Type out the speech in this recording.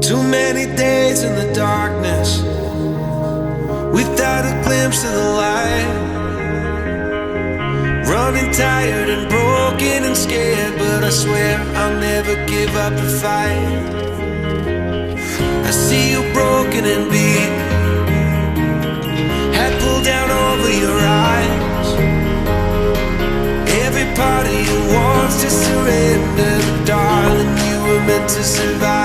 Too many days in the darkness without a glimpse of the light. Running tired and broken and scared, but I swear I'll never give up the fight. I see you broken and beat, hat pulled down over your eyes. Every part of you wants to surrender, but darling, you were meant to survive.